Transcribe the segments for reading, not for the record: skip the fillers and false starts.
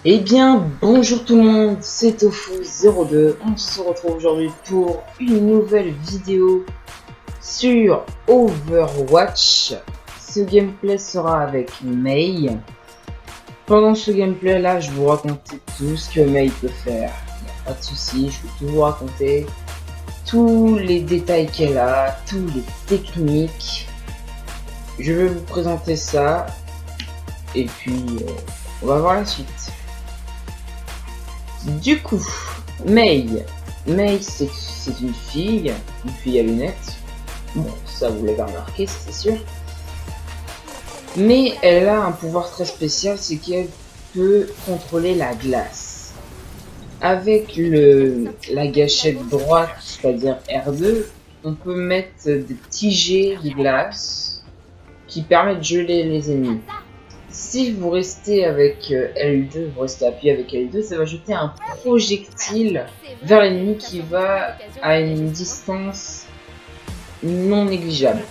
Eh bien, bonjour tout le monde, c'est Tofu02. On se retrouve aujourd'hui pour une nouvelle vidéo sur Overwatch. Ce gameplay sera avec Mei. Pendant ce gameplay là, je vais vous raconter tout ce que Mei peut faire. Pas de soucis, je vais tout vous raconter. Tous les détails qu'elle a, tous les techniques. Je vais vous présenter ça. Et puis, on va voir la suite. Du coup, Mei c'est une fille à lunettes. Bon, ça vous l'avez remarqué, c'est sûr. Mais elle a un pouvoir très spécial, c'est qu'elle peut contrôler la glace. Avec la gâchette droite, c'est-à-dire R2, on peut mettre des petits jets de glace qui permettent de geler les ennemis. Si vous restez avec L2, vous restez appuyé avec L2, ça va jeter un projectile vers l'ennemi qui va à une distance non négligeable.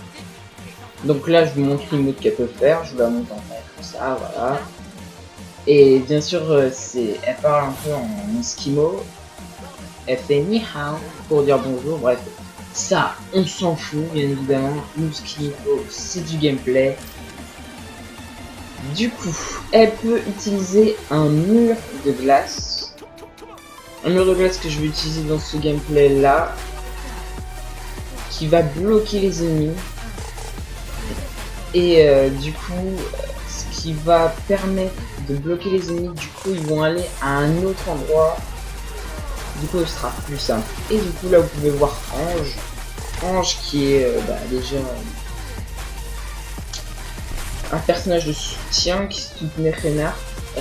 Donc là, je vous montre une mode qu'elle peut faire, je vous la montre en fait comme ça, voilà. Et bien sûr, elle parle un peu en esquimau. Elle fait ni hao pour dire bonjour, bref. Ça, on s'en fout, bien évidemment. Nous, ce qu'il faut, c'est du gameplay. Du coup, elle peut utiliser un mur de glace. Un mur de glace que je vais utiliser dans ce gameplay là. Qui va bloquer les ennemis. Et du coup, ce qui va permettre de bloquer les ennemis, du coup, ils vont aller à un autre endroit. Du coup, ce sera plus simple. Et du coup, là, vous pouvez voir Ange. Ange qui est déjà un personnage de soutien qui soutenait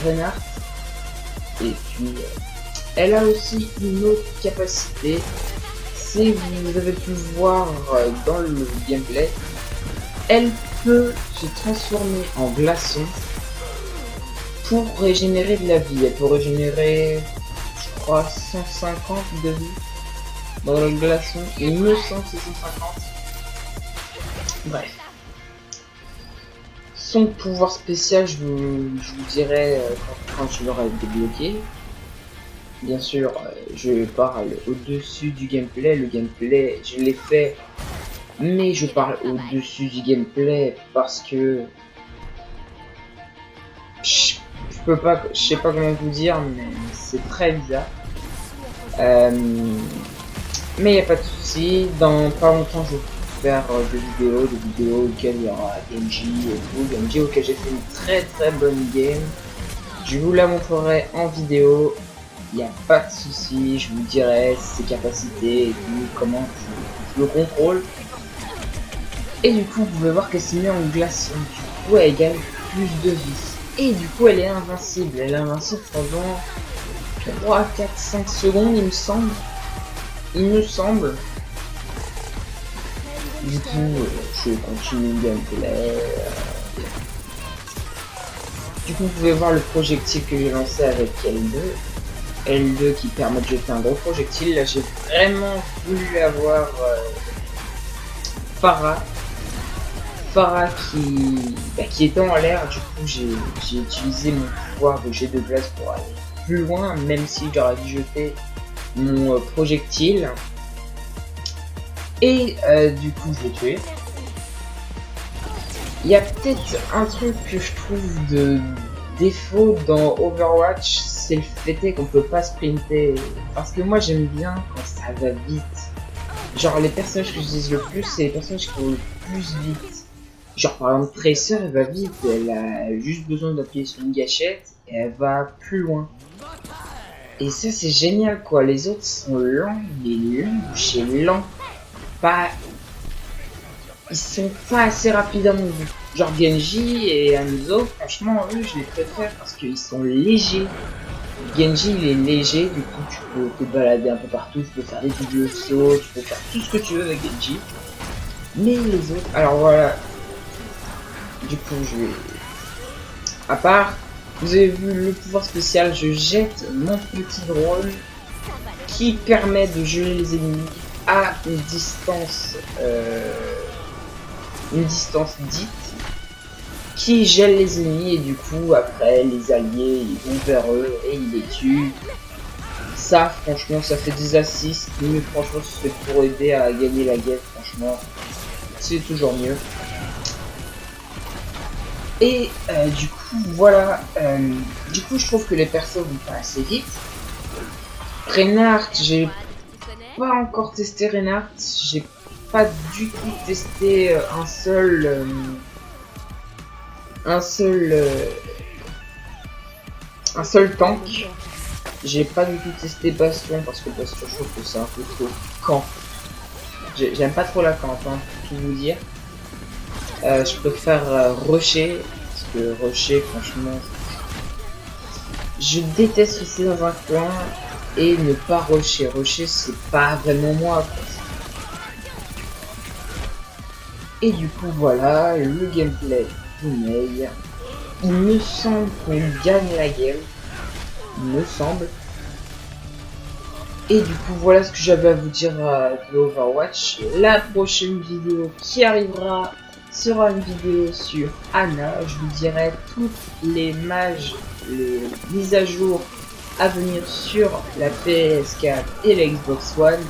Reinhardt. Et puis, elle a aussi une autre capacité. Si vous avez pu voir dans le gameplay, elle peut se transformer en glaçon pour régénérer de la vie. Elle peut régénérer, je crois, 150 de vie dans le glaçon. Il me semble que c'est 150. Bref. Son pouvoir spécial, je vous dirai quand je l'aurai débloqué. Bien sûr, je parle au-dessus du gameplay. Le gameplay, je l'ai fait, mais je parle au-dessus du gameplay parce que je sais pas comment vous dire, mais c'est très bizarre. Mais il n'y a pas de souci. Dans pas longtemps, je vais faire des vidéos auxquelles il y aura Genji et tout. Genji auquel j'ai fait une très bonne game. Je vous la montrerai en vidéo. Il n'y a pas de souci. Je vous dirai ses capacités et tout, comment je le contrôle. Et du coup, vous pouvez voir qu'elle s'est mise en glaçon. Du coup, elle gagne plus de vie. Et du coup, elle est invincible. Elle est invincible pendant 3, 4, 5 secondes, il me semble. Du coup, je continue le gameplay. Du coup, vous pouvez voir le projectile que j'ai lancé avec L2 qui permet de jeter un gros projectile. Là, j'ai vraiment voulu avoir Pharah qui était en l'air. Du coup, j'ai utilisé mon pouvoir de jet de glace pour aller plus loin, même si j'aurais dû jeter mon projectile. Et du coup, je l'ai tué. Il y a peut-être un truc que je trouve de défaut dans Overwatch, c'est le fait qu'on peut pas sprinter. Parce que moi j'aime bien quand ça va vite. Genre les personnages que j'utilise le plus, c'est les personnages qui vont le plus vite. Genre par exemple Tracer, elle va vite, elle a juste besoin d'appuyer sur une gâchette et elle va plus loin. Et ça c'est génial quoi, les autres sont lents, mais chez lent. Ils sont pas assez rapides à mon goût. Genre Genji et Hanzo, franchement, eux, je les préfère parce qu'ils sont légers. Genji, il est léger, du coup, tu peux te balader un peu partout, tu peux faire des doubles sauts, tu peux faire tout ce que tu veux avec Genji. Mais les autres, alors voilà. Du coup, je vais... À part, vous avez vu le pouvoir spécial, je jette mon petit drone qui permet de geler les ennemis à une distance dite qui gèle les ennemis et du coup après les alliés ils vont vers eux et ils les tuent. Ça franchement ça fait des assists, mais franchement c'est pour aider à gagner la guerre, franchement c'est toujours mieux. Et du coup voilà, du coup je trouve que les persos vont pas assez vite. Reinhardt, j'ai pas encore testé Reinhardt, j'ai pas du tout testé un seul tank. J'ai pas du tout testé Bastion parce que Bastion je trouve que c'est un peu trop camp. J'aime pas trop la camp, hein, pour tout vous dire. Je préfère rusher parce que rusher franchement je déteste rester dans un coin et ne pas rusher. Rusher c'est pas vraiment moi quoi. Et du coup voilà le gameplay du mail. Il me semble qu'on gagne la game. Il me semble. Et du coup voilà ce que j'avais à vous dire de Overwatch. La prochaine vidéo qui arrivera sera une vidéo sur Ana. Je vous dirai toutes les mages, les mises à jour à venir sur la PS4 et la Xbox One.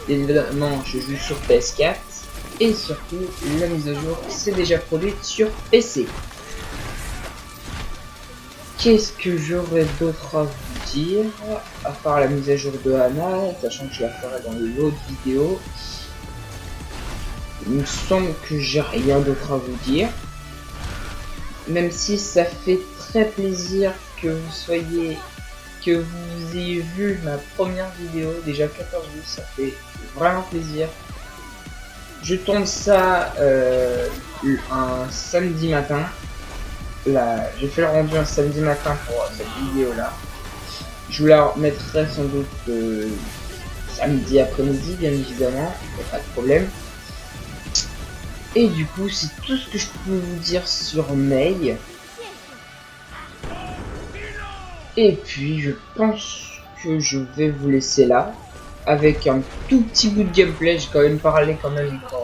Évidemment je joue sur PS4. Et surtout la mise à jour c'est déjà produite sur PC. Qu'est-ce que j'aurais d'autre à vous dire, à part la mise à jour de Ana, sachant que je la ferai dans l'autre vidéo. Il me semble que j'ai rien d'autre à vous dire. Même si ça fait très plaisir que vous ayez vu ma première vidéo, déjà 14 vues, ça fait vraiment plaisir. Je tourne ça un samedi matin. Là, j'ai fait le rendu un samedi matin pour cette vidéo là. Je vous la remettrai sans doute samedi après-midi, bien évidemment, pas de problème. Et du coup, c'est tout ce que je peux vous dire sur Mei. Et puis, je pense que je vais vous laisser là, avec un tout petit bout de gameplay. J'ai quand même parlé pendant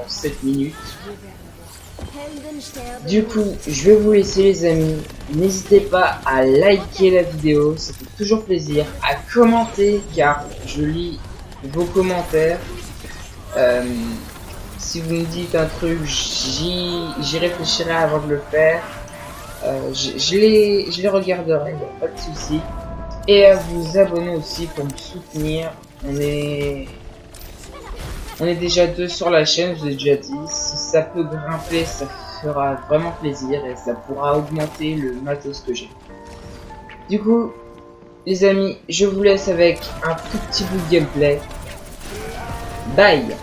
7 minutes. Du coup, je vais vous laisser les amis. N'hésitez pas à liker la vidéo, ça fait toujours plaisir. À commenter, car je lis vos commentaires. Si vous me dites un truc, j'y réfléchirai avant de le faire. Je les regarderai, il n'y a pas de souci. Et à vous abonner aussi pour me soutenir. On est déjà 2 sur la chaîne, je vous ai déjà dit. Si ça peut grimper, ça fera vraiment plaisir et ça pourra augmenter le matos que j'ai. Du coup, les amis, je vous laisse avec un tout petit bout de gameplay. Bye!